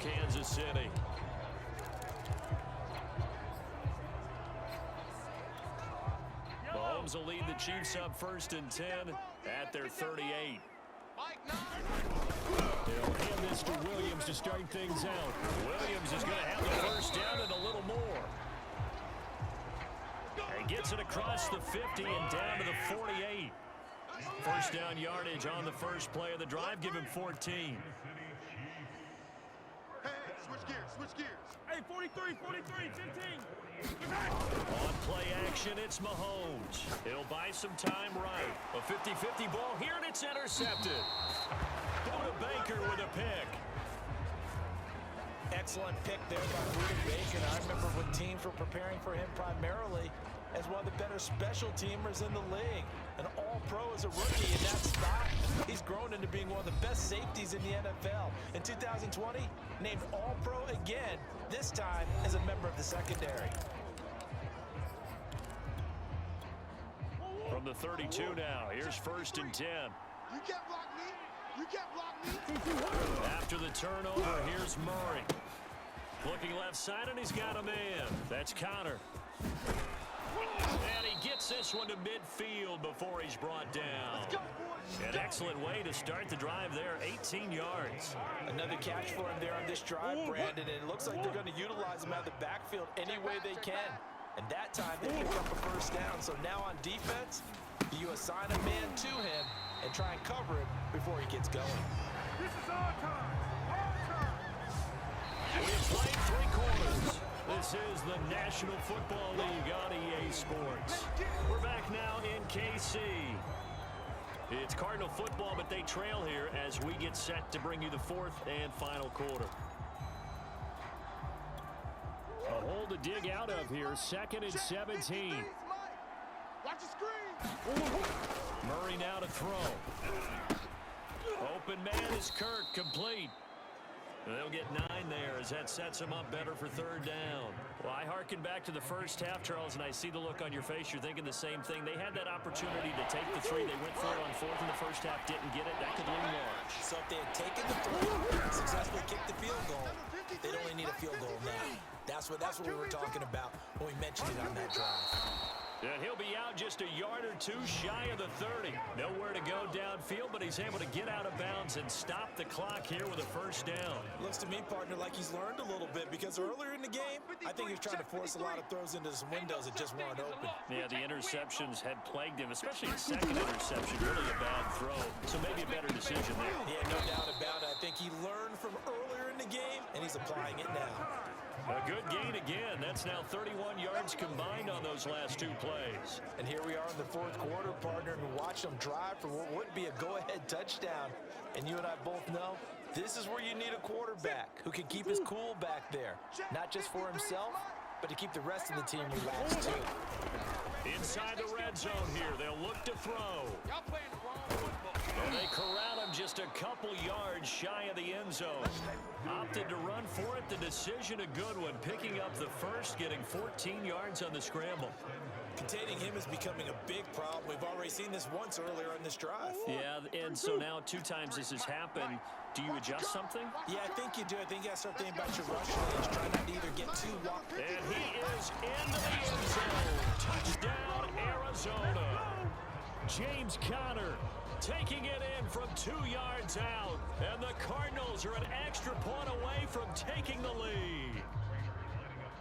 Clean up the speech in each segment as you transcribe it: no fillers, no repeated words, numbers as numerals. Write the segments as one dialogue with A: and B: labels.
A: Kansas City. Mahomes will lead the Chiefs up 1st and 10 at their 38. They'll hand this to Williams to start things out. Williams is going to have the first down and a little more. And gets it across the 50 and down to the 48. First down yardage on the first play of the drive. Give him 14.
B: Hey, switch gears.
C: Hey, 43, 15.
A: On play action, it's Mahomes. He'll buy some time right. A 50-50 ball here, and it's intercepted. Buda Baker with a pick.
D: Excellent pick there by Buda Baker. I remember when teams were preparing for him primarily as one of the better special teamers in the league. An all-pro as a rookie, and that's not. He's grown into being one of the best safeties in the NFL. In 2020, named all-pro again, this time as a member of the secondary.
A: From the 32 now, here's 1st and 10.
B: You can't block me. You can't block me.
A: After the turnover, here's Murray. Looking left side, and he's got a man. That's Connor. And he gets this one to midfield before he's brought down. An excellent way to start the drive there, 18 yards.
D: Another catch for him there on this drive, Brandon, and it looks like they're going to utilize him out of the backfield any way they can. And that time, they picked up a first down. So now on defense, you assign a man to him and try and cover it before he gets going.
C: This is our time.
A: We've played 3 quarters. This is the National Football League on EA Sports. We're back now in KC. It's Cardinal football, but they trail here as we get set to bring you the 4th and final quarter. A hole to dig out of here, 2nd and 17.
B: Watch the screen.
A: Murray now to throw. Open man is Kirk, complete. They'll get 9 there as that sets them up better for 3rd down. Well, I hearken back to the first half, Charles, and I see the look on your face. You're thinking the same thing. They had that opportunity to take the 3. They went for it on 4th in the first half, didn't get it. That could loom large.
D: So if they had taken the 3, successfully kicked the field goal, they'd only need a field goal now. That's what we were talking about when we mentioned it on that drive.
A: And he'll be out just a yard or 2 shy of the 30. Nowhere to go downfield, but he's able to get out of bounds and stop the clock here with a first down.
D: Looks to me, partner, like he's learned a little bit because earlier in the game, I think he was trying to force a lot of throws into some windows that just weren't open.
A: Yeah, the interceptions had plagued him, especially the second interception, really a bad throw. So maybe a better decision there.
D: Yeah, no doubt about it. I think he learned from earlier in the game, and he's applying it now.
A: A good gain again. That's now 31 yards combined on those last 2 plays.
D: And here we are in the 4th quarter, partner, and watch them drive for what would be a go-ahead touchdown. And you and I both know this is where you need a quarterback who can keep his cool back there. Not just for himself, but to keep the rest of the team relaxed too.
A: Inside the red zone here, they'll look to throw.
B: Y'all playing the wrong football.
A: And they corral him just a couple yards shy of the end zone. Opted to run for it. The decision a good one. Picking up the first, getting 14 yards on the scramble.
D: Containing him is becoming a big problem. We've already seen this once earlier in this drive.
A: Yeah, and so now 2 times this has happened. Do you adjust something?
D: Yeah, I think you do. I think you got to start thinking about your rush lanes. Try not to either get too wide.
A: And he is into the end zone. Touchdown, Arizona. James Conner taking it in from 2 yards out. And the Cardinals are an extra point away from taking the lead.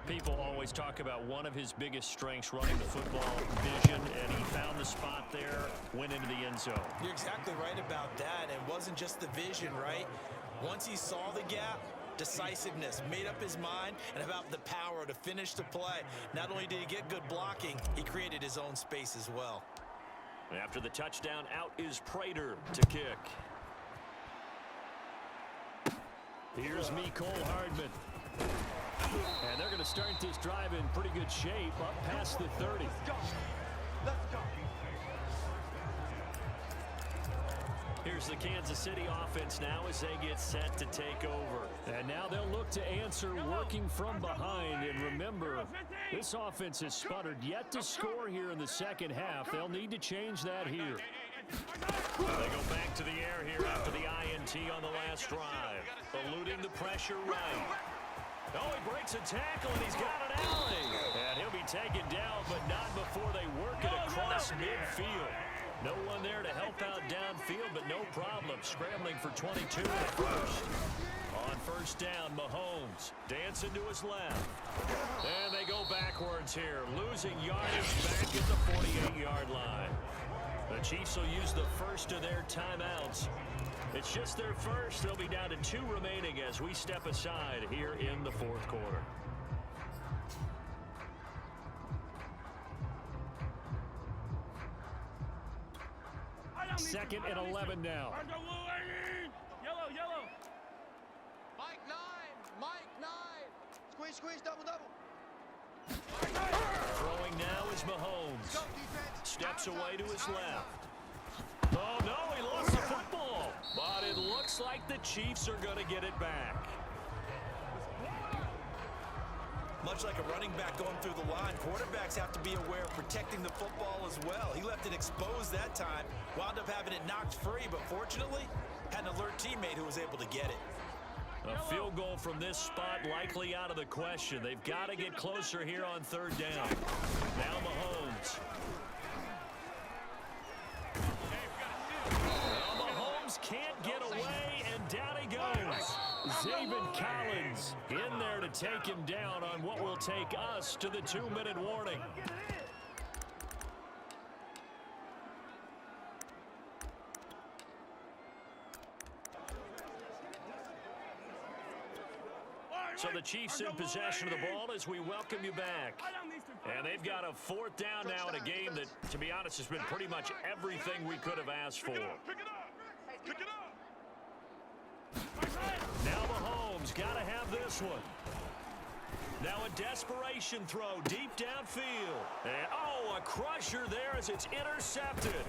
A: People always talk about one of his biggest strengths, running the football, vision, and he found the spot there, went into the end zone.
D: You're exactly right about that. It wasn't just the vision, right? Once he saw the gap, decisiveness, made up his mind, and about the power to finish the play. Not only did he get good blocking, he created his own space as well.
A: After the touchdown, out is Prater to kick. Here's Mecole Hardman. And they're going to start this drive in pretty good shape, up past the 30.
B: Let's go.
A: Here's the Kansas City offense now as they get set to take over. And now they'll look to answer working from behind. And remember, this offense has sputtered yet to score here in the second half. They'll need to change that here. They go back to the air here after the INT on the last drive. Eluding the pressure right. Oh, he breaks a tackle, and he's got an alley. And he'll be taken down, but not before they work it across midfield. No one there to help out downfield, but no problem. Scrambling for 22 at first. On first down, Mahomes dancing to his left. And they go backwards here, losing yardage back at the 48-yard line. The Chiefs will use the first of their timeouts. It's just their first. They'll be down to 2 remaining as we step aside here in the fourth quarter. Second and 11 now.
C: Yellow, yellow.
B: Mike 9. Mike 9. Squeeze, squeeze, double, double.
A: Throwing now is Mahomes.
B: Go, defense.
A: Steps away to his
B: Outside.
A: left. Oh, no, he lost the football. But it looks like the Chiefs are going to get it back.
D: Much like a running back going through the line, quarterbacks have to be aware of protecting the football as well. He left it exposed that time, wound up having it knocked free, but fortunately, had an alert teammate who was able to get it.
A: A field goal from this spot likely out of the question. They've got to get closer here on third down. Now Mahomes. Well, Mahomes can't get away, and down he goes. Zaven Collins in there to take him down on what will take us to the 2-minute warning. So the Chiefs in possession of the ball as we welcome you back. And they've got a fourth down now in a game that, to be honest, has been pretty much everything we could have asked for.
C: Pick it up. Pick it up.
A: Now Mahomes got to have this one. Now a desperation throw deep downfield. And, oh, a crusher there as it's intercepted.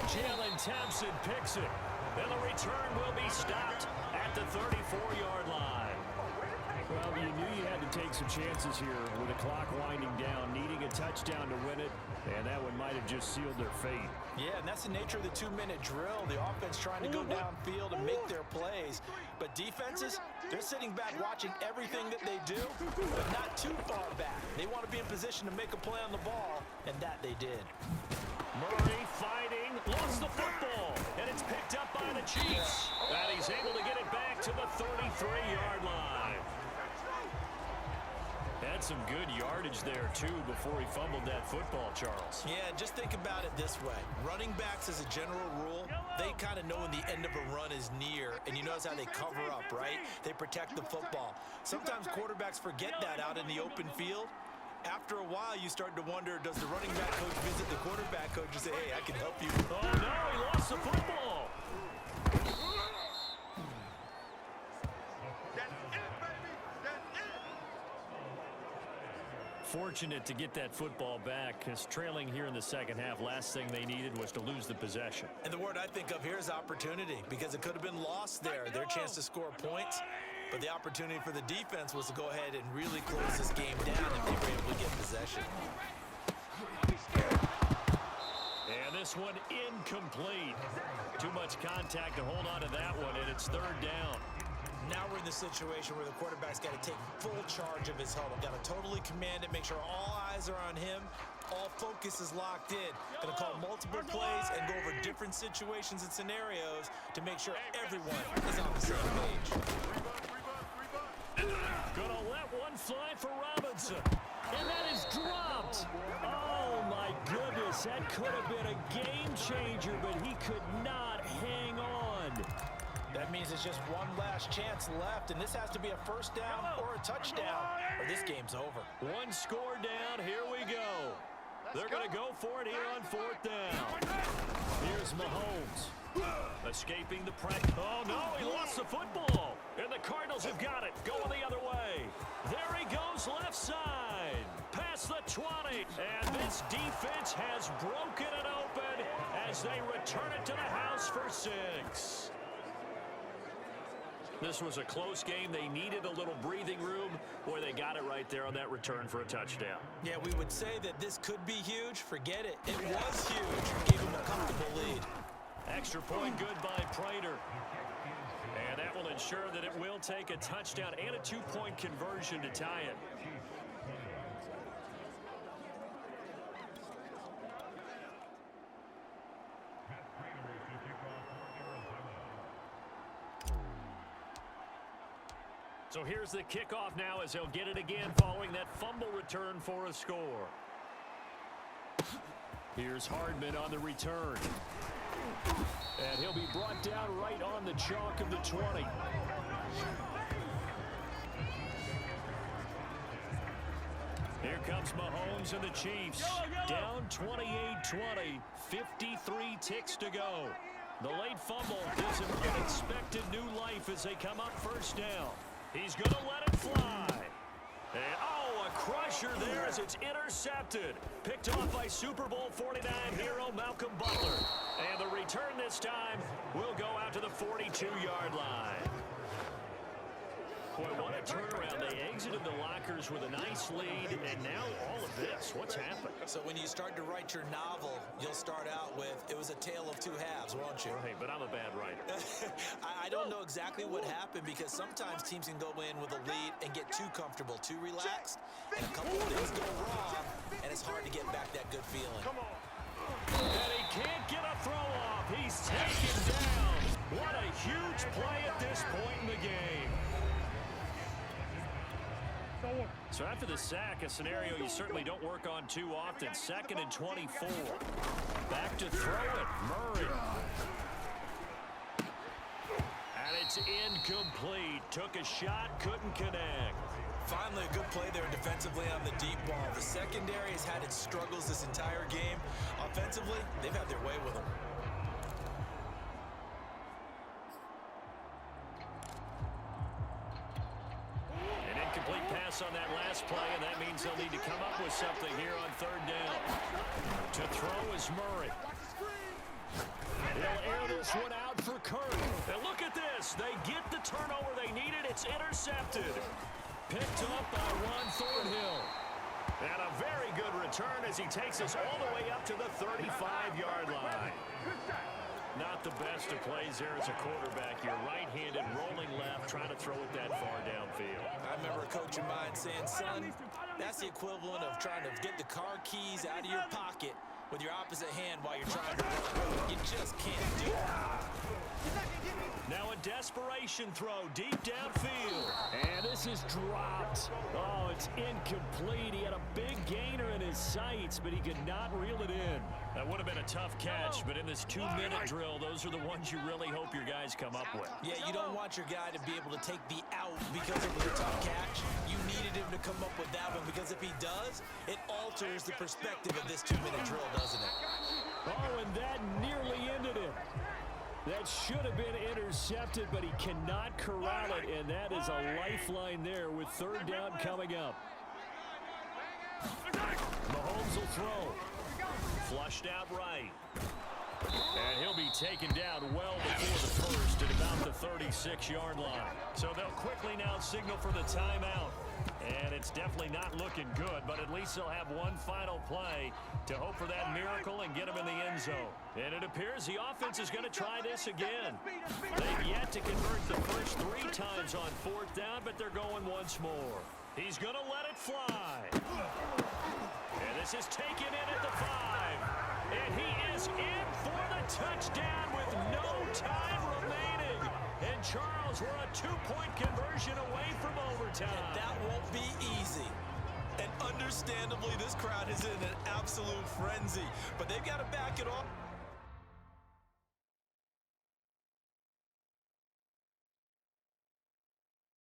A: Jalen Thompson picks it. And the return will be stopped at the 34-yard line. Well, you knew you had to take some chances here with the clock winding down, needing a touchdown to win it, and that one might have just sealed their fate.
D: Yeah, and that's the nature of the 2-minute drill. The offense trying to go downfield and make their plays. But defenses, they're sitting back watching everything that they do, but not too far back. They want to be in position to make a play on the ball, and that they did.
A: Murray fighting, lost the football, and it's picked up by the Chiefs. And he's able to get it back to the 33-yard line. Had some good yardage there, too, before he fumbled that football, Charles.
D: Yeah, just think about it this way. Running backs, as a general rule, they kind of know when the end of a run is near, and you notice how they cover up, right? They protect the football. Sometimes quarterbacks forget that out in the open field. After a while, you start to wonder, does the running back coach visit the quarterback coach and say, hey, I can help you?
A: Oh, no, he lost the football. Fortunate to get that football back, because trailing here in the second half, last thing they needed was to lose the possession.
D: And the word I think of here is opportunity, because it could have been lost there, their chance to score points. But the opportunity for the defense was to go ahead and really close this game down if they were able to get possession.
A: And this one incomplete. Too much contact to hold on to that one, and it's third down.
D: Now we're in the situation where the quarterback's got to take full charge of his huddle. Got to totally command it, make sure all eyes are on him. All focus is locked in. Going to call multiple plays and go over different situations and scenarios to make sure everyone is on the same page.
A: Gonna let one fly for Robinson. And that is dropped. Oh, my goodness. That could have been a game changer, but he could not hang on.
D: That means it's just one last chance left, and this has to be a first down or a touchdown, or this game's over.
A: One score down. Here we go. They're going to go for it here on fourth down. Here's Mahomes. Escaping the pressure. Oh, no, he lost the football. And the Cardinals have got it. Going the other way. There he goes, left side. Past the 20. And this defense has broken it open as they return it to the house for 6. This was a close game. They needed a little breathing room. Boy, they got it right there on that return for a touchdown.
D: Yeah, we would say that this could be huge. Forget it. It was huge. Gave him a comfortable lead.
A: Extra point good by Prater. And that will ensure that it will take a touchdown and a 2-point conversion to tie it. So here's the kickoff now as they'll get it again following that fumble return for a score. Here's Hardman on the return. And he'll be brought down right on the chalk of the 20. Here comes Mahomes and the Chiefs. Down 28-20, 53 ticks to go. The late fumble gives him unexpected new life as they come up first down. He's going to let it fly. And, oh, a crusher there as it's intercepted. Picked off by Super Bowl 49 hero Malcolm Butler. And the return this time will go out to the 42-yard line. Boy, what a turnaround. They exited the lockers with a nice lead, and now all of this. What's happened?
D: So when you start to write your novel, you'll start out with, it was a tale of two halves, won't you?
A: Right, but I'm a bad writer.
D: I don't know exactly what happened because sometimes teams can go in with a lead and get too comfortable, too relaxed, and a couple of things go wrong, and it's hard to get back that good feeling.
C: Come on.
A: And he can't get a throw off. He's taken down. What a huge play at this point in the game. So after the sack, a scenario you certainly don't work on too often. 2nd and 24. Back to throw it. Murray. And it's incomplete. Took a shot, couldn't connect.
D: Finally, a good play there defensively on the deep ball. The secondary has had its struggles this entire game. Offensively, they've had their way with them.
A: On that last play, and that means they'll need to come up with something here on 3rd down. To throw is Murray. They'll air this one out for Kirk. And look at this. They get the turnover they needed. It's intercepted. Picked up by Ron Thornhill. And a very good return as he takes us all the way up to the 35-yard line. Not the best of plays there as a quarterback. You're right-handed, rolling left, trying to throw it that far downfield.
D: I remember a coach of mine saying, son, that's the equivalent of trying to get the car keys out of your pocket with your opposite hand while you're trying to run. You just can't do it.
A: Now a desperation throw deep downfield. And this is dropped. Oh, it's incomplete. He had a big gainer in his sights, but he could not reel it in. That would have been a tough catch, but in this 2-minute drill, those are the ones you really hope your guys come up with.
D: Yeah, you don't want your guy to be able to take the out because it was a tough catch. You needed him to come up with that one because if he does, it alters the perspective of this 2-minute drill, doesn't it?
A: Oh, and that nearly ended it. That should have been intercepted, but he cannot corral it, and that is a lifeline there with 3rd down coming up. Mahomes will throw. Flushed out right. And he'll be taken down well before the first at about the 36-yard line. So they'll quickly now signal for the timeout. And it's definitely not looking good, but at least they'll have one final play to hope for that miracle and get him in the end zone. And it appears the offense is going to try this again. They've yet to convert the first 3 times on 4th down, but they're going once more. He's going to let it fly. And this is taken in at the 5. And he is in for the touchdown with no time remaining. And Charles, we're a 2-point conversion away from overtime.
D: And that won't be easy. And understandably, this crowd is in an absolute frenzy. But they've got to back it off.